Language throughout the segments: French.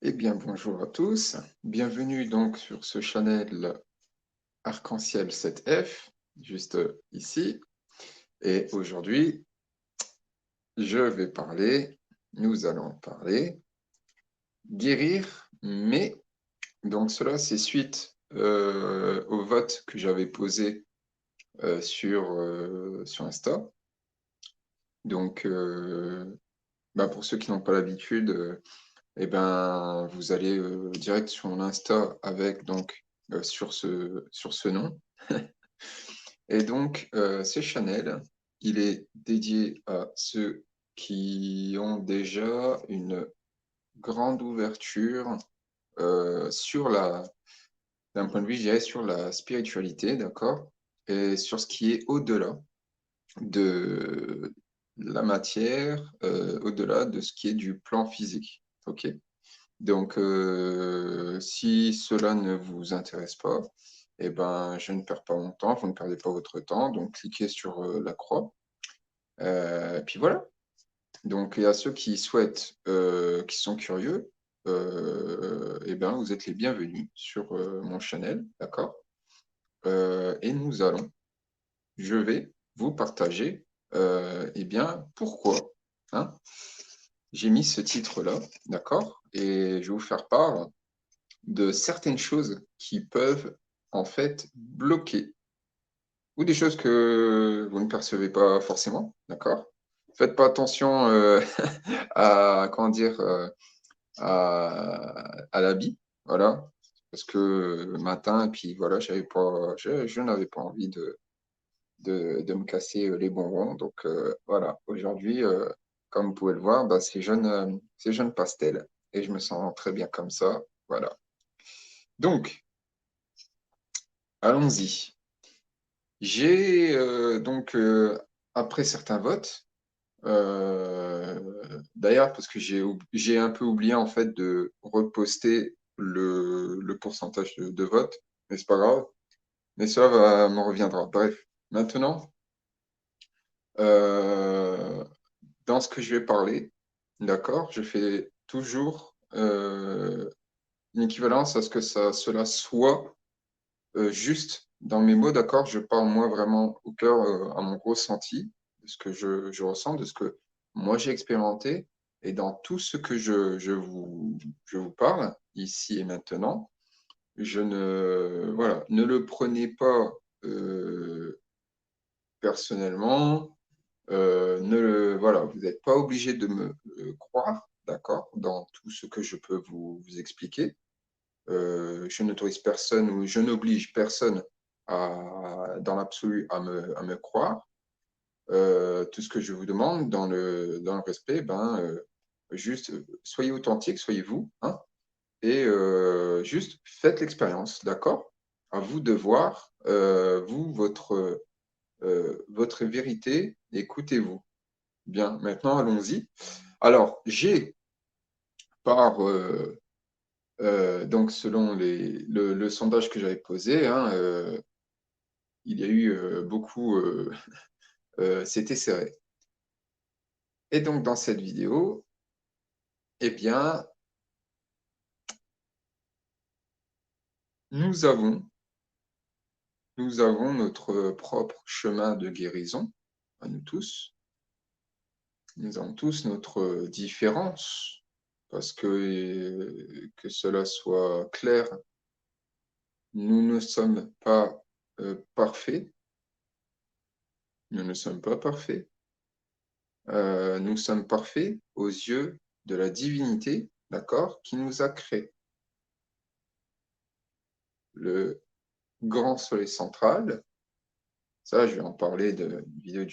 Eh bien, bonjour à tous. Bienvenue donc sur ce channel Arc-en-Ciel 7F, juste ici. Et aujourd'hui, nous allons parler guérir, mais donc cela c'est suite au vote que j'avais posé sur Insta. Donc, pour ceux qui n'ont pas l'habitude, eh ben, vous allez direct sur mon Insta avec donc sur ce nom. Et donc, ce channel, il est dédié à ceux qui ont déjà une grande ouverture d'un point de vue, je dirais, sur la spiritualité, d'accord? Et sur ce qui est au-delà de la matière, au-delà de ce qui est du plan physique, ok? Donc, si cela ne vous intéresse pas, eh ben, je ne perds pas mon temps, vous ne perdez pas votre temps, donc cliquez sur la croix. Puis voilà. Donc, et à ceux qui souhaitent, qui sont curieux, eh ben, vous êtes les bienvenus sur mon channel, d'accord? Et je vais vous partager, eh bien, pourquoi hein, j'ai mis ce titre-là, d'accord? Et je vais vous faire part de certaines choses qui peuvent en fait bloquer ou des choses que vous ne percevez pas forcément, d'accord? Faites pas attention à comment dire à l'habit, voilà, parce que le matin et puis voilà, je n'avais pas envie de me casser les bonbons, donc voilà. Aujourd'hui, comme vous pouvez le voir, bah, c'est jaune pastel et je me sens très bien comme ça, voilà. Donc, allons-y. J'ai donc, après certains votes, d'ailleurs, parce que j'ai un peu oublié en fait de reposter le pourcentage de vote, mais c'est pas grave, mais ça m'en reviendra. Bref, maintenant, euh, dans ce que je vais parler, d'accord, je fais toujours une équivalence à ce que cela soit juste dans mes mots, d'accord, je parle moi vraiment au cœur, à mon ressenti, de ce que je ressens, de ce que moi j'ai expérimenté. Et dans tout ce que je vous parle, ici et maintenant, voilà, ne le prenez pas personnellement, voilà, vous n'êtes pas obligé de me croire, d'accord, dans tout ce que je peux vous expliquer. Je n'autorise personne ou je n'oblige personne dans l'absolu à me croire. Tout ce que je vous demande dans le respect, juste soyez authentique, soyez vous, hein, et juste faites l'expérience, d'accord? À vous de voir, vous, votre vérité, écoutez-vous. Bien, maintenant allons-y. Alors, j'ai par donc, selon le sondage que j'avais posé, hein, il y a eu beaucoup, c'était serré. Et donc, dans cette vidéo, eh bien, nous avons, nous avons notre propre chemin de guérison, à nous tous. Nous avons tous notre différence, parce que cela soit clair, nous ne sommes pas parfaits. Nous ne sommes pas parfaits. Nous sommes parfaits aux yeux de la divinité, d'accord, qui nous a créés. Le grand soleil central, ça, je vais en parler de vidéo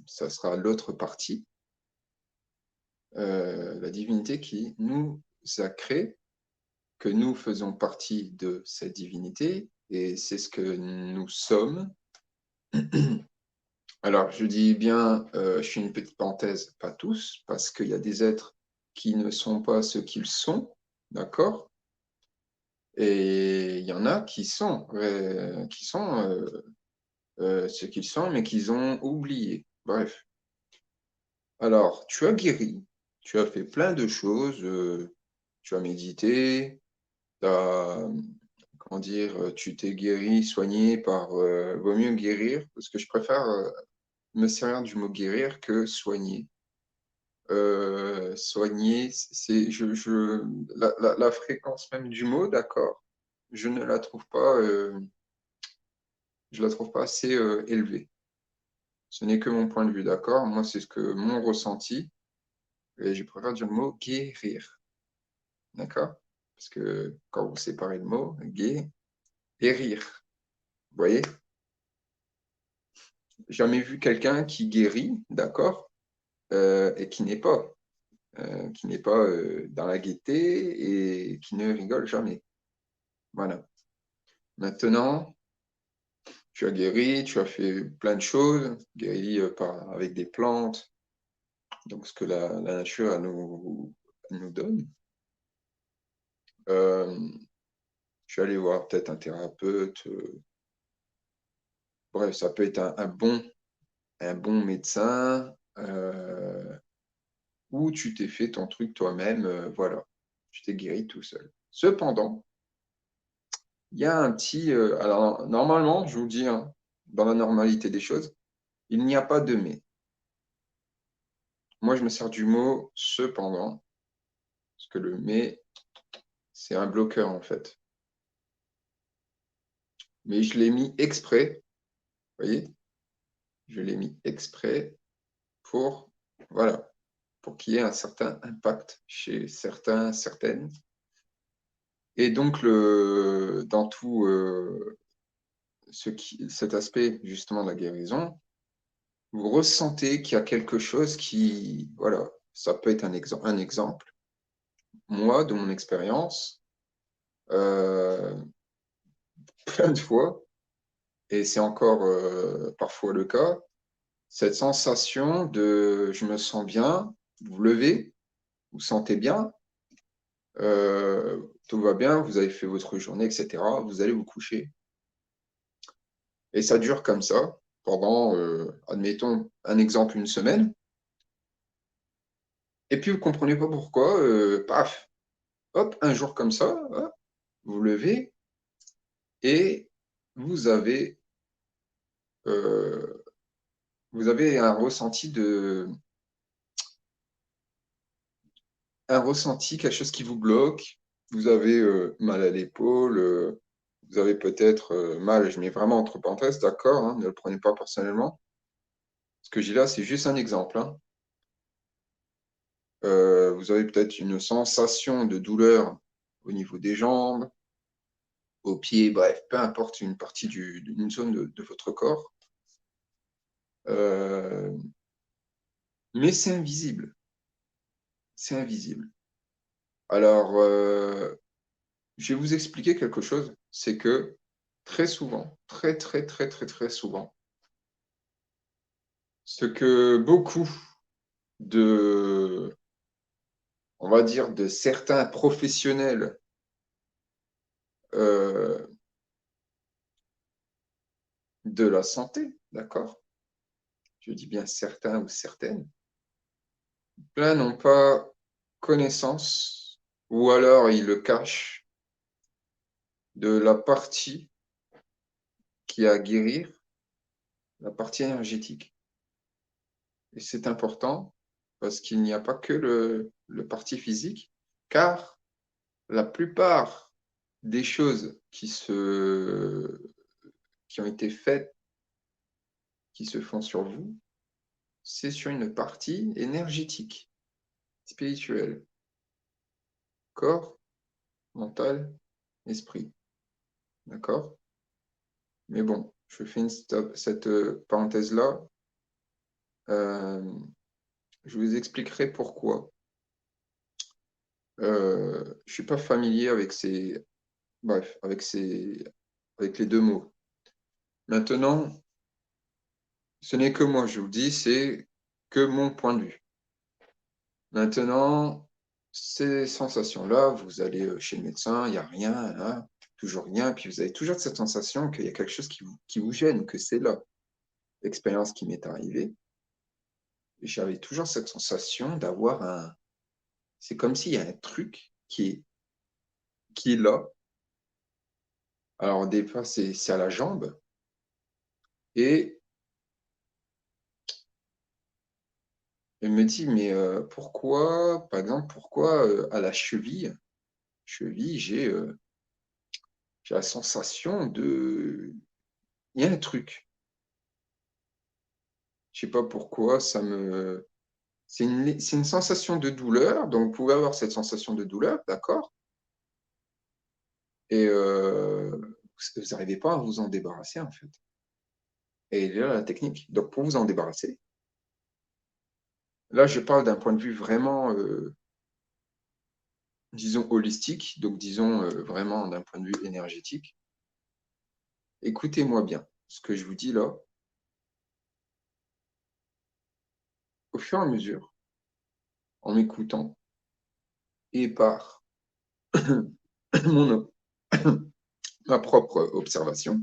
ça sera l'autre partie. La divinité qui nous a créés, que nous faisons partie de cette divinité, et c'est ce que nous sommes. Alors, je dis bien, je fais une petite parenthèse, pas tous, parce qu'il y a des êtres qui ne sont pas ce qu'ils sont, d'accord? Et il y en a qui sont ce qu'ils sont, mais qu'ils ont oublié. Bref. Alors, tu as guéri, tu as fait plein de choses, tu as médité, comment dire, tu t'es guéri, soigné par... vaut mieux guérir, parce que je préfère me servir du mot guérir que soigner. Soigner, c'est la fréquence même du mot, d'accord, je ne la trouve pas, je la trouve pas assez élevée. Ce n'est que mon point de vue, d'accord? Moi, c'est ce que mon ressenti, et je préfère dire le mot guérir, d'accord? Parce que quand vous séparez le mot gué et rire, vous voyez? Jamais vu quelqu'un qui guérit, d'accord? Et qui n'est pas dans la gaieté et qui ne rigole jamais. Voilà. Maintenant, tu as guéri, tu as fait plein de choses, guéri avec des plantes, donc ce que la nature nous donne. Je suis allé voir peut-être un thérapeute. Bref, ça peut être un bon médecin, ou tu t'es fait ton truc toi-même, voilà. Tu t'es guéri tout seul. Cependant, il y a un petit... alors, normalement, je vous dis, hein, dans la normalité des choses, il n'y a pas de mais. Moi, je me sers du mot cependant, parce que le mais, c'est un bloqueur en fait. Mais je l'ai mis exprès, vous voyez, je l'ai mis exprès pour, voilà, pour qu'il y ait un certain impact chez certains, certaines. Et donc, dans tout cet aspect justement de la guérison, vous ressentez qu'il y a quelque chose qui, voilà, ça peut être un exemple. Moi, de mon expérience, euh, plein de fois, et c'est encore parfois le cas, cette sensation de je me sens bien, vous vous levez, vous sentez bien, tout va bien, vous avez fait votre journée, etc. Vous allez vous coucher. Et ça dure comme ça pendant, admettons, un exemple, une semaine. Et puis vous ne comprenez pas pourquoi, paf, hop, un jour comme ça, hop, vous vous levez et vous avez, euh, vous avez un ressenti, quelque chose qui vous bloque. Vous avez mal à l'épaule, vous avez peut-être mal, je mets vraiment entre parenthèses, d'accord, hein, ne le prenez pas personnellement. Ce que j'ai là, c'est juste un exemple, hein. Vous avez peut-être une sensation de douleur au niveau des jambes, aux pieds, bref, peu importe une partie d'une zone de votre corps. Euh, mais c'est invisible. C'est invisible. Alors, je vais vous expliquer quelque chose. C'est que très souvent, très, très, très, très, très souvent, ce que beaucoup de, on va dire, de certains professionnels euh, de la santé, d'accord? Je dis bien certains ou certaines, là n'ont pas connaissance, ou alors ils le cachent, de la partie qui a à guérir, la partie énergétique. Et c'est important parce qu'il n'y a pas que le parti physique, car la plupart des choses qui ont été faites, qui se font sur vous, c'est sur une partie énergétique, spirituelle, corps, mental, esprit. D'accord? Mais bon, je fais cette parenthèse-là. Je vous expliquerai pourquoi. Je ne suis pas familier avec bref, avec les deux mots. Maintenant, ce n'est que moi, je vous dis, c'est que mon point de vue. Maintenant, ces sensations-là, vous allez chez le médecin, il n'y a rien, hein, toujours rien, puis vous avez toujours cette sensation qu'il y a quelque chose qui vous gêne, que c'est là. L'expérience qui m'est arrivée, j'avais toujours cette sensation d'avoir un... C'est comme s'il y a un truc qui est là. Alors, des fois, c'est à la jambe. Et elle me dit, mais pourquoi, par exemple, pourquoi à la cheville, j'ai la sensation de... Il y a un truc. Je sais pas pourquoi, c'est une sensation de douleur. Donc, vous pouvez avoir cette sensation de douleur, d'accord? Et vous n'arrivez pas à vous en débarrasser, en fait. Et là, la technique. Donc, pour vous en débarrasser, là, je parle d'un point de vue vraiment, disons, holistique. Donc, disons, vraiment d'un point de vue énergétique. Écoutez-moi bien. Ce que je vous dis là, au fur et à mesure, en m'écoutant et par mon, ma propre observation,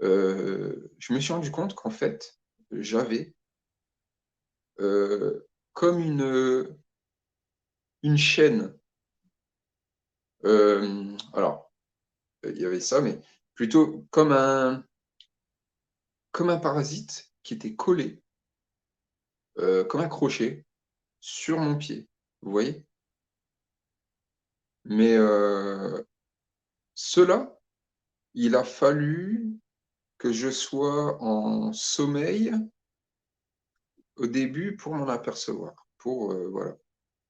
je me suis rendu compte qu'en fait, j'avais comme une chaîne. Alors, il y avait ça, mais plutôt comme un parasite qui était collé, comme un crochet, sur mon pied. Vous voyez? Mais cela, il a fallu que je sois en sommeil au début pour m'en apercevoir. Voilà.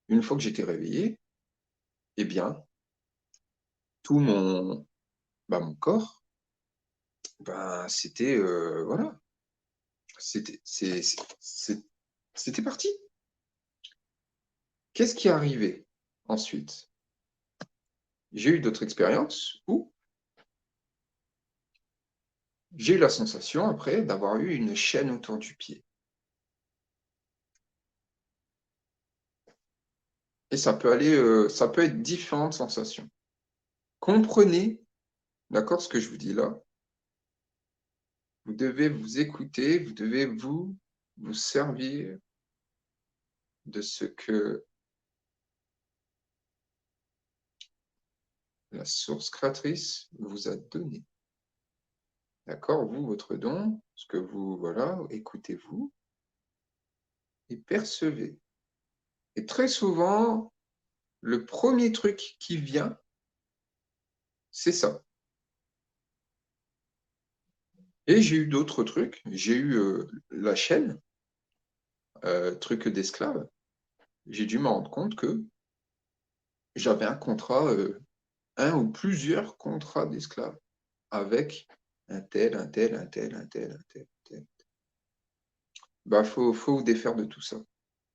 Une fois que j'étais réveillé, eh bien, tout mon corps, ben, c'était voilà, c'était parti. Qu'est-ce qui est arrivé ensuite? J'ai eu d'autres expériences où j'ai eu la sensation après d'avoir eu une chaîne autour du pied. Et ça peut être différentes sensations. Comprenez, d'accord, ce que je vous dis là. Vous devez vous écouter, vous devez vous servir de ce que la source créatrice vous a donné. D'accord? Vous, votre don, ce que vous, voilà, écoutez-vous et percevez. Et très souvent, le premier truc qui vient, c'est ça. Et j'ai eu d'autres trucs. J'ai eu la chaîne, truc d'esclave. J'ai dû me rendre compte que j'avais un contrat, un ou plusieurs contrats d'esclaves avec un tel, un tel, un tel, un tel, un tel, un tel. Bah, faut vous défaire de tout ça.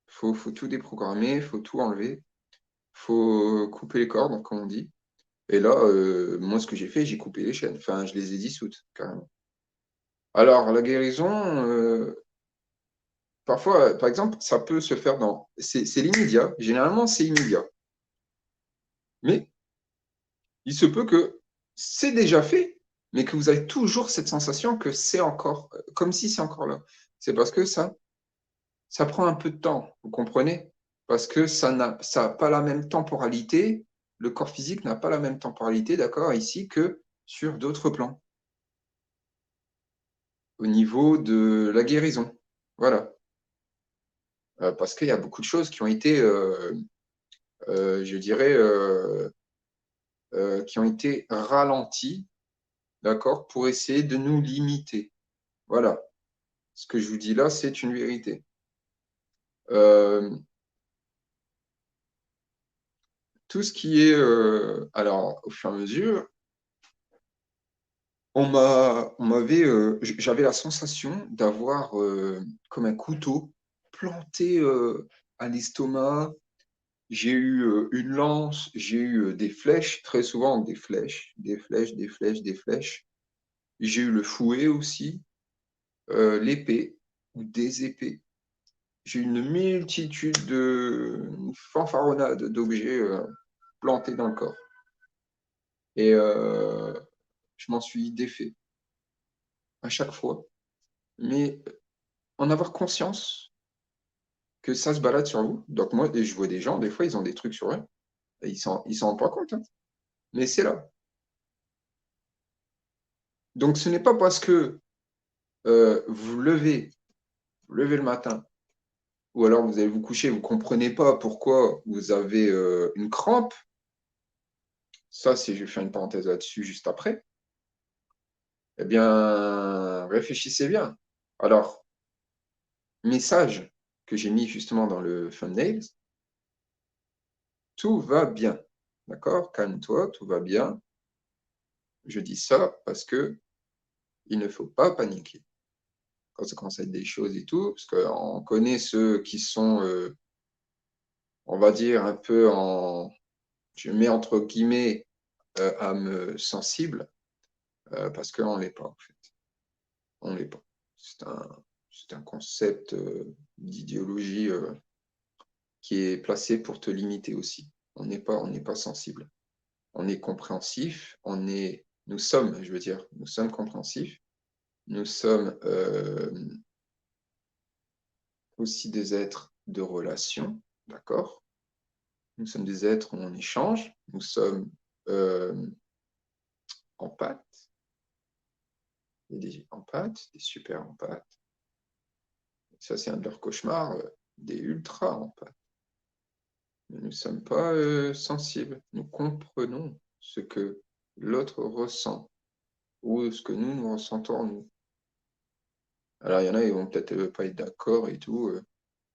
Faut tout déprogrammer, faut tout enlever, faut couper les cordes, comme on dit. Et là, moi, ce que j'ai fait, j'ai coupé les chaînes. Enfin, je les ai dissoutes, carrément. Alors, la guérison, parfois, par exemple, ça peut se faire dans... C'est l'immédiat. Généralement, c'est immédiat. Mais il se peut que c'est déjà fait, mais que vous avez toujours cette sensation que c'est encore, comme si c'est encore là. C'est parce que ça prend un peu de temps, vous comprenez? Parce que ça n'a pas la même temporalité. Le corps physique n'a pas la même temporalité, d'accord, ici, que sur d'autres plans, au niveau de la guérison. Voilà. Parce qu'il y a beaucoup de choses qui ont été, je dirais, qui ont été ralenties, d'accord, pour essayer de nous limiter. Voilà. Ce que je vous dis là, c'est une vérité. Tout ce qui est, alors, au fur et à mesure, j'avais la sensation d'avoir comme un couteau planté à l'estomac. J'ai eu une lance, j'ai eu des flèches, très souvent des flèches, des flèches, des flèches, des flèches. J'ai eu le fouet aussi, l'épée ou des épées. J'ai eu une multitude une fanfaronnade d'objets plantés dans le corps. Et je m'en suis défait à chaque fois. Mais en avoir conscience que ça se balade sur vous. Donc moi, je vois des gens, des fois, ils ont des trucs sur eux, et ils s'en rendent pas compte, hein. Mais c'est là. Donc ce n'est pas parce que vous levez le matin, ou alors vous allez vous coucher, vous ne comprenez pas pourquoi vous avez une crampe. Ça, je vais faire une parenthèse là-dessus juste après. Eh bien, réfléchissez bien. Alors, message que j'ai mis justement dans le thumbnail, tout va bien. D'accord? Calme-toi, tout va bien. Je dis ça parce que il ne faut pas paniquer quand ça commence à être des choses et tout, parce qu'on connaît ceux qui sont, on va dire, un peu je mets entre guillemets, âme sensible, parce qu'on ne l'est pas, en fait. On ne l'est pas. C'est un concept d'idéologie qui est placé pour te limiter aussi. On n'est pas sensible. On est compréhensif, nous sommes, je veux dire, nous sommes compréhensifs, nous sommes aussi des êtres de relation, d'accord? Nous sommes des êtres où on échange, nous sommes empathes, il y a des empathes, des super empathes. Ça, c'est un de leurs cauchemars, des ultra empathes. Mais nous ne sommes pas sensibles, nous comprenons ce que l'autre ressent ou ce que nous ressentons nous. Alors, il y en a, ils vont peut-être pas être d'accord et tout.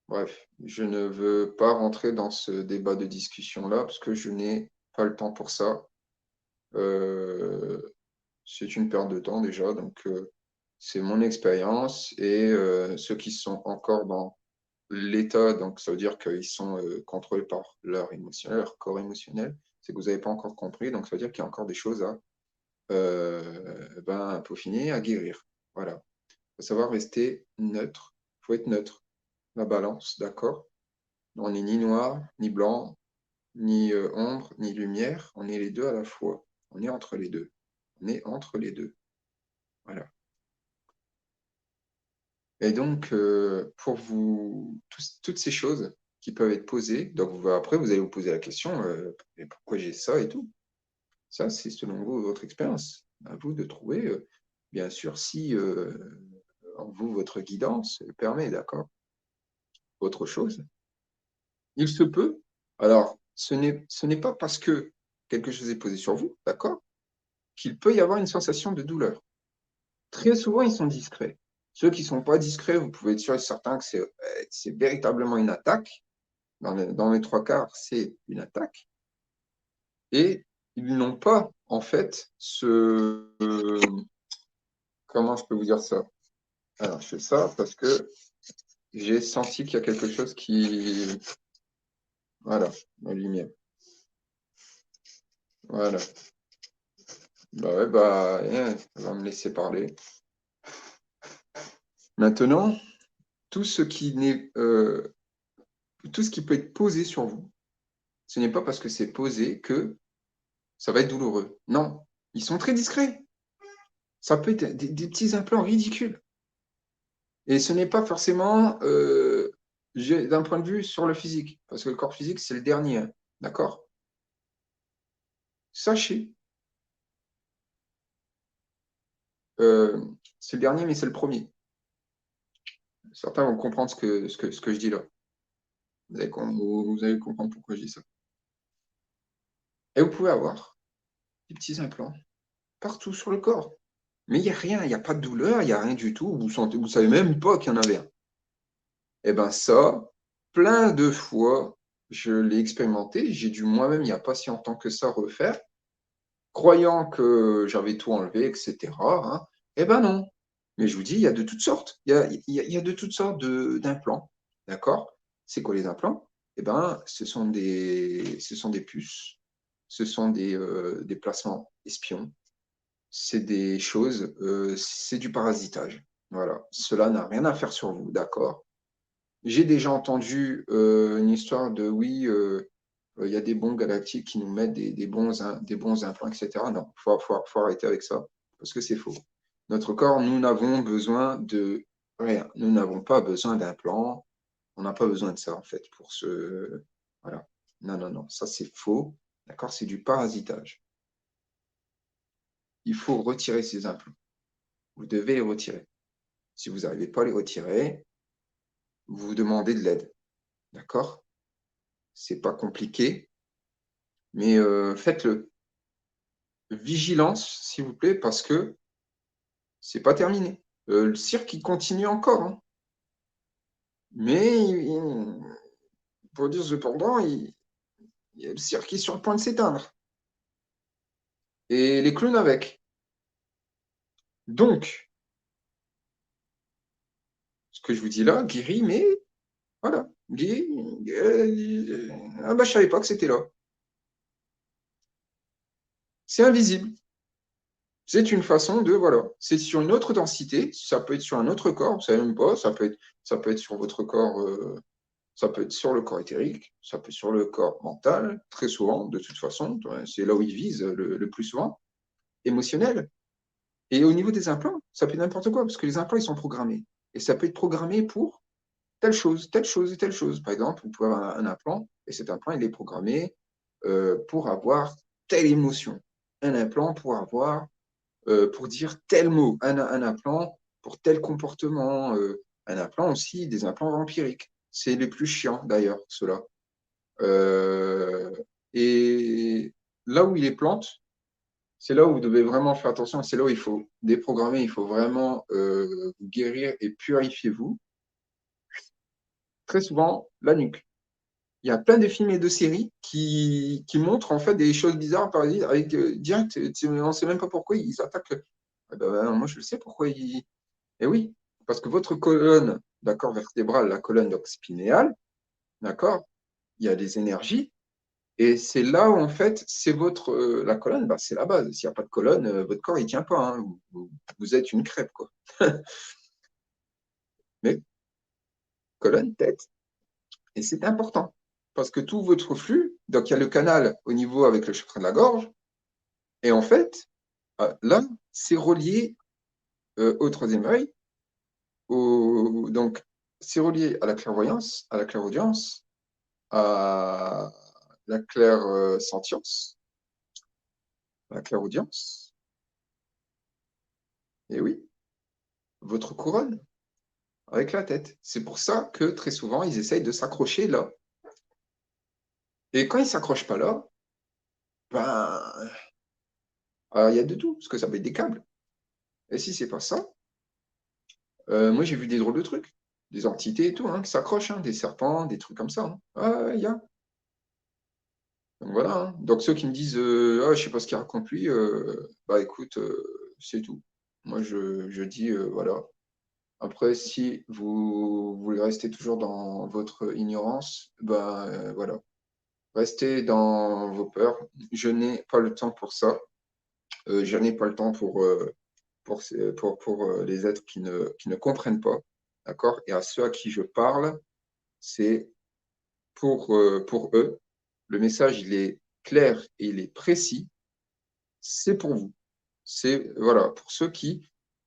Bref, je ne veux pas rentrer dans ce débat de discussion-là parce que je n'ai pas le temps pour ça. C'est une perte de temps déjà, donc c'est mon expérience et ceux qui sont encore dans l'état, donc ça veut dire qu'ils sont contrôlés par leur émotionnel, leur corps émotionnel, c'est que vous n'avez pas encore compris, donc ça veut dire qu'il y a encore des choses à peaufiner, à guérir. Voilà. Il faut savoir rester neutre, il faut être neutre, la balance, d'accord? On n'est ni noir, ni blanc, ni ombre, ni lumière, on est les deux à la fois. On est entre les deux. On est entre les deux. Voilà. Et donc, pour vous, toutes ces choses qui peuvent être posées, donc après, vous allez vous poser la question, mais pourquoi j'ai ça et tout? Ça, c'est selon vous, votre expérience. À vous de trouver, bien sûr, si en vous, votre guidance le permet, d'accord? Autre chose, il se peut. Alors, ce n'est pas parce que quelque chose est posé sur vous, d'accord, qu'il peut y avoir une sensation de douleur. Très souvent, ils sont discrets. Ceux qui ne sont pas discrets, vous pouvez être sûr et certain que c'est véritablement une attaque. Dans les trois quarts, c'est une attaque. Et ils n'ont pas, en fait, comment je peux vous dire ça? Alors, je fais ça parce que j'ai senti qu'il y a quelque chose qui... Voilà, la lumière. Voilà. Bah ouais, elle va me laisser parler. Maintenant, tout ce qui peut être posé sur vous, ce n'est pas parce que c'est posé que ça va être douloureux. Non, ils sont très discrets. Ça peut être des petits implants ridicules. Et ce n'est pas forcément d'un point de vue sur le physique, parce que le corps physique, c'est le dernier, hein, d'accord? Sachez, c'est le dernier, mais c'est le premier. Certains vont comprendre ce que je dis là. Vous allez comprendre pourquoi je dis ça. Et vous pouvez avoir des petits implants partout sur le corps. Mais il n'y a rien, il n'y a pas de douleur, il n'y a rien du tout. Vous savez même pas qu'il y en avait un. Eh bien ça, plein de fois, je l'ai expérimenté. J'ai dû moi-même, il n'y a pas si longtemps que ça, refaire, croyant que j'avais tout enlevé, etc. Hein. Eh bien non. Mais je vous dis, il y a de toutes sortes. Il y a de toutes sortes d'implants. D'accord? C'est quoi les implants? Eh bien, ce sont des puces. Ce sont des placements espions. C'est des choses, c'est du parasitage. Voilà. Cela n'a rien à faire sur vous, d'accord? J'ai déjà entendu une histoire de oui, il y a des bons galactiques qui nous mettent des bons implants, etc. Non, faut arrêter avec ça, parce que c'est faux. Notre corps, nous n'avons besoin de rien. Nous n'avons pas besoin d'implants. On n'a pas besoin de ça, en fait, pour se... Voilà. Non, non, non, ça c'est faux. D'accord? C'est du parasitage. Il faut retirer ces implants. Vous devez les retirer. Si vous n'arrivez pas à les retirer, vous demandez de l'aide. D'accord? C'est pas compliqué, mais faites-le. Vigilance, s'il vous plaît, parce que c'est pas terminé. Le cirque, il continue encore. Hein. Mais, pour dire cependant, le cirque est sur le point de s'éteindre. Et les clowns avec. Donc, ce que je vous dis là, guéri, mais voilà. Guéri, ah bah, je savais pas que c'était là. C'est invisible. C'est une façon de, voilà, c'est sur une autre densité, ça peut être sur un autre corps, vous savez même pas, ça peut être sur votre corps, ça peut être sur le corps éthérique, ça peut être sur le corps mental, très souvent, de toute façon, c'est là où ils visent le plus souvent, émotionnel. Et au niveau des implants, ça peut être n'importe quoi, parce que les implants, ils sont programmés. Et ça peut être programmé pour telle chose et telle chose. Par exemple, vous pouvez avoir un implant, et cet implant, il est programmé pour avoir telle émotion. Un implant pour avoir pour dire tel mot, un implant pour tel comportement, un implant aussi, des implants vampiriques. C'est les plus chiants d'ailleurs, ceux-là. Euh, et là où il est plante, c'est là où vous devez vraiment faire attention, c'est là où il faut déprogrammer, il faut vraiment vous guérir et purifiez-vous. Très souvent, la nuque. Il y a plein de films et de séries qui montrent en fait des choses bizarres par exemple, avec direct, on ne sait même pas pourquoi ils attaquent. Ah ben, moi, je le sais pourquoi ils. Eh oui, parce que votre colonne, d'accord, vertébrale, la colonne donc spinéale, d'accord, il y a des énergies, et c'est là où en fait, c'est votre la colonne, bah, c'est la base. S'il n'y a pas de colonne, votre corps il tient pas. Hein. Vous êtes une crêpe, quoi. Mais colonne, tête, et c'est important parce que tout votre flux, donc il y a le canal au niveau avec le chakra de la gorge, et en fait, là, c'est relié au troisième œil, donc c'est relié à la clairvoyance, à la clairaudience, à la claire sentience, la clairaudience, et oui, votre couronne avec la tête. C'est pour ça que très souvent, ils essayent de s'accrocher là. Et quand ils ne s'accrochent pas là, ben, il y a de tout, parce que ça peut être des câbles. Et si c'est pas ça, moi j'ai vu des drôles de trucs, des entités et tout, hein, qui s'accrochent, hein, des serpents, des trucs comme ça. Hein. Ah, il y a. Donc voilà. Hein. Donc ceux qui me disent, ah, je sais pas ce qu'il raconte lui, bah écoute, c'est tout. Moi je dis, voilà. Après, si vous voulez rester toujours dans votre ignorance, ben voilà. Restez dans vos peurs. Je n'ai pas le temps pour ça. Je n'ai pas le temps pour les êtres qui ne comprennent pas. D'accord? Et à ceux à qui je parle, c'est pour eux. Le message, il est clair et il est précis. C'est pour vous. C'est, voilà, pour ceux qui,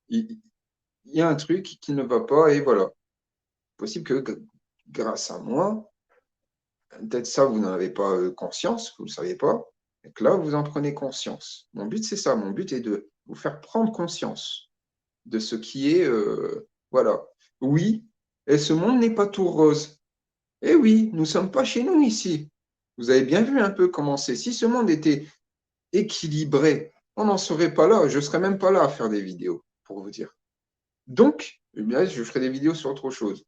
il y a un truc qui ne va pas et voilà. Possible que grâce à moi, peut-être ça, vous n'en avez pas conscience, vous ne le savez pas, et que là, vous en prenez conscience. Mon but, c'est ça. Mon but est de vous faire prendre conscience de ce qui est, voilà. Oui, et ce monde n'est pas tout rose. Eh oui, nous ne sommes pas chez nous ici. Vous avez bien vu un peu comment c'est. Si ce monde était équilibré, on n'en serait pas là. Je ne serais même pas là à faire des vidéos, pour vous dire. Donc, eh bien, je ferai des vidéos sur autre chose.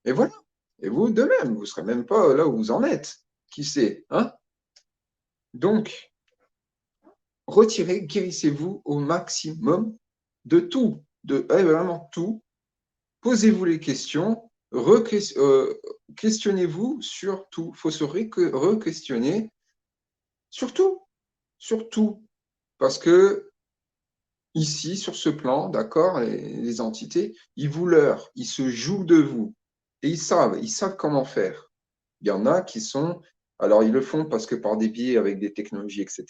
Et voilà. Et vous, de même, vous ne serez même pas là où vous en êtes. Qui sait, hein? Donc, retirez, guérissez-vous au maximum de tout, de vraiment tout. Posez-vous les questions, questionnez-vous sur tout. Il faut se re-questionner sur tout, sur tout. Parce que ici, sur ce plan, d'accord, les entités, ils vous leurrent, ils se jouent de vous. Et ils savent comment faire. Il y en a qui sont, alors ils le font parce que par des biais avec des technologies, etc.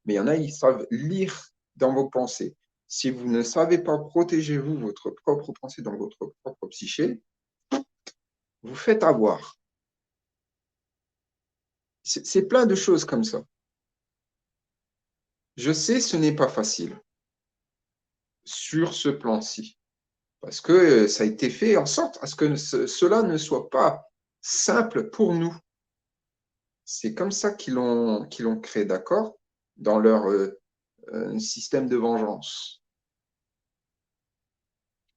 Mais il y en a, ils savent lire dans vos pensées. Si vous ne savez pas protéger vous votre propre pensée dans votre propre psyché, vous faites avoir. C'est plein de choses comme ça. Je sais, ce n'est pas facile sur ce plan-ci, parce que ça a été fait en sorte à ce que cela ne soit pas simple pour nous. C'est comme ça qu'ils l'ont créé, d'accord, dans leur système de vengeance.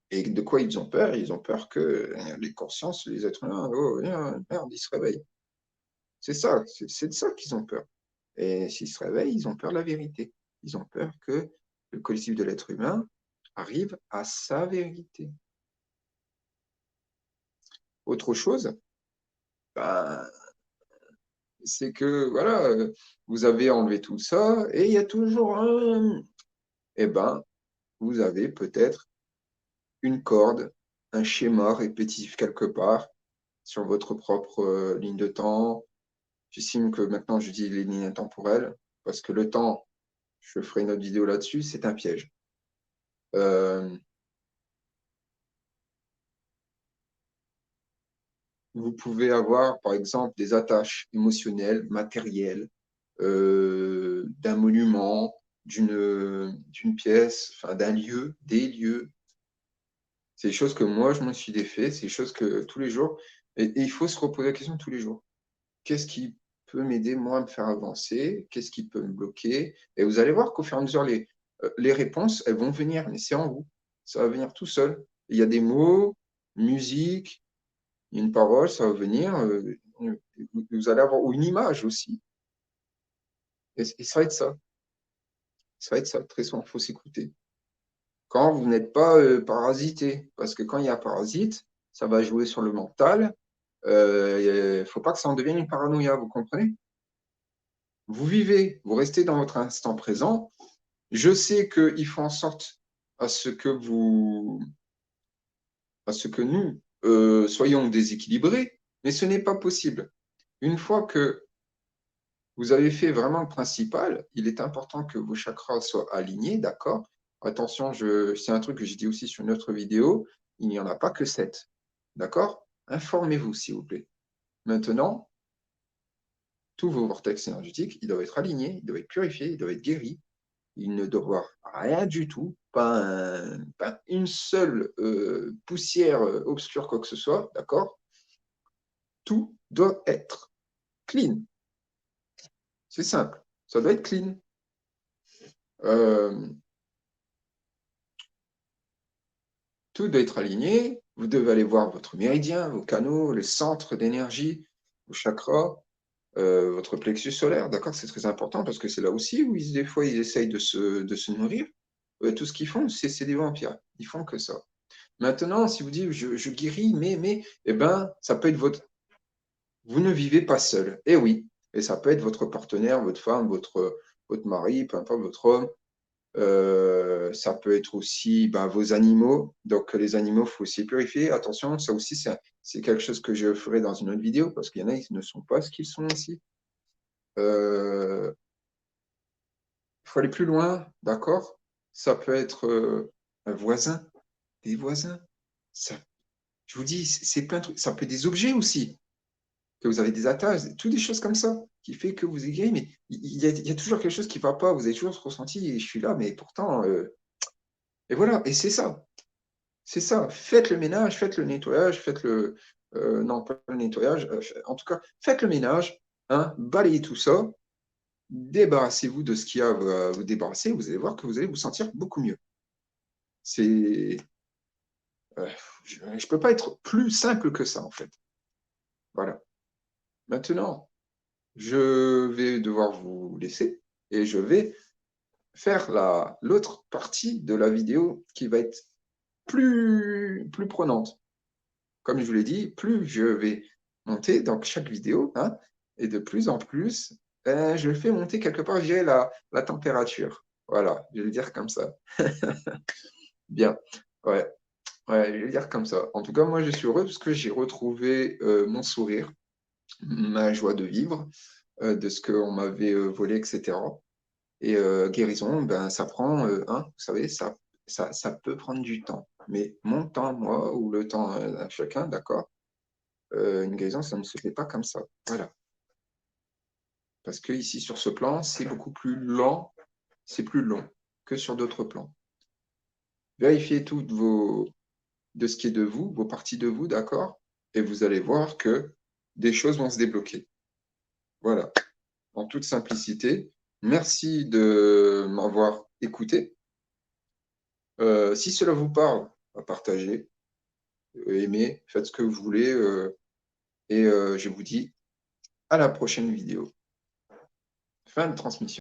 Et de quoi ils ont peur? Ils ont peur que les consciences, les êtres humains, oh, merde, ils se réveillent. C'est ça, c'est de ça qu'ils ont peur. Et s'ils se réveillent, ils ont peur de la vérité. Ils ont peur que le collectif de l'être humain arrive à sa vérité. Autre chose, ben, c'est que voilà, vous avez enlevé tout ça et il y a toujours un. Eh ben, vous avez peut-être une corde, un schéma répétitif quelque part sur votre propre ligne de temps. J'estime que maintenant je dis les lignes temporelles parce que le temps, je ferai une autre vidéo là-dessus, c'est un piège. Vous pouvez avoir, par exemple, des attaches émotionnelles, matérielles, d'un monument, d'une pièce, enfin, d'un lieu, des lieux. C'est des choses que moi, je me suis défait, c'est des choses que tous les jours, et il faut se reposer la question tous les jours. Qu'est-ce qui peut m'aider, moi, à me faire avancer? Qu'est-ce qui peut me bloquer? Et vous allez voir qu'au fur et à mesure, les réponses, elles vont venir, mais c'est en vous. Ça va venir tout seul. Il y a des mots, musique, une parole, ça va venir, vous allez avoir, ou une image aussi. Et ça va être ça. Ça va être ça. Très souvent, il faut s'écouter. Quand vous n'êtes pas parasité, parce que quand il y a parasite, ça va jouer sur le mental. Il ne faut pas que ça en devienne une paranoïa, vous comprenez? Vous vivez, vous restez dans votre instant présent. Je sais qu'il faut en sorte à ce que nous soyons déséquilibrés, mais ce n'est pas possible. Une fois que vous avez fait vraiment le principal, il est important que vos chakras soient alignés, d'accord? Attention, c'est un truc que j'ai dit aussi sur une autre vidéo, il n'y en a pas que 7, d'accord? Informez-vous, s'il vous plaît. Maintenant, tous vos vortex énergétiques, ils doivent être alignés, ils doivent être purifiés, ils doivent être guéris. Il ne doit y avoir rien du tout, pas une seule poussière obscure, quoi que ce soit, d'accord? Tout doit être clean. C'est simple, ça doit être clean. Euh, Tout doit être aligné. Vous devez aller voir votre méridien, vos canaux, le centre d'énergie, vos chakras, votre plexus solaire, d'accord? C'est très important parce que c'est là aussi où des fois ils essayent de se nourrir. Tout ce qu'ils font, c'est des vampires. Ils font que ça. Maintenant, si vous dites je guéris, eh ben, ça peut être vous ne vivez pas seul. Eh oui. Et ça peut être votre partenaire, votre femme, votre mari, peu importe votre homme. Ça peut être aussi vos animaux. Donc, les animaux, il faut aussi purifier. Attention, ça aussi, c'est quelque chose que je ferai dans une autre vidéo parce qu'il y en a, ils ne sont pas ce qu'ils sont ici. Il faut aller plus loin, d'accord? Ça peut être un voisin, des voisins. Ça, je vous dis, c'est plein de trucs. Ça peut être des objets aussi, que vous avez des attaches, toutes des choses comme ça, qui fait que vous êtes guéri. Mais il y a toujours quelque chose qui ne va pas. Vous avez toujours ressenti, et je suis là, mais pourtant. Et voilà, et c'est ça. C'est ça, faites le ménage, faites le nettoyage, non, pas le nettoyage, en tout cas, faites le ménage, hein, balayez tout ça, débarrassez-vous de ce qu'il y a à vous débarrasser, vous allez voir que vous allez vous sentir beaucoup mieux. C'est, euh, je ne peux pas être plus simple que ça, en fait. Voilà. Maintenant, je vais devoir vous laisser et je vais faire l'autre partie de la vidéo qui va être plus prenante. Comme je vous l'ai dit, plus je vais monter dans chaque vidéo, hein, et de plus en plus, je fais monter quelque part, j'ai la température. Voilà, je vais le dire comme ça. Bien, ouais, ouais, je vais le dire comme ça. En tout cas, moi, je suis heureux parce que j'ai retrouvé mon sourire, ma joie de vivre, de ce qu'on m'avait volé, etc. Et guérison, ça prend, hein, vous savez, ça peut prendre du temps. Mais mon temps, moi, ou le temps à chacun, d'accord? une guérison, ça ne se fait pas comme ça. Voilà. Parce que ici, sur ce plan, c'est beaucoup plus lent, c'est plus long que sur d'autres plans. Vérifiez de ce qui est de vous, vos parties de vous, d'accord? Et vous allez voir que des choses vont se débloquer. Voilà, en toute simplicité. Merci de m'avoir écouté. Si cela vous parle, partagez, aimez, faites ce que vous voulez. Et je vous dis à la prochaine vidéo. Fin de transmission.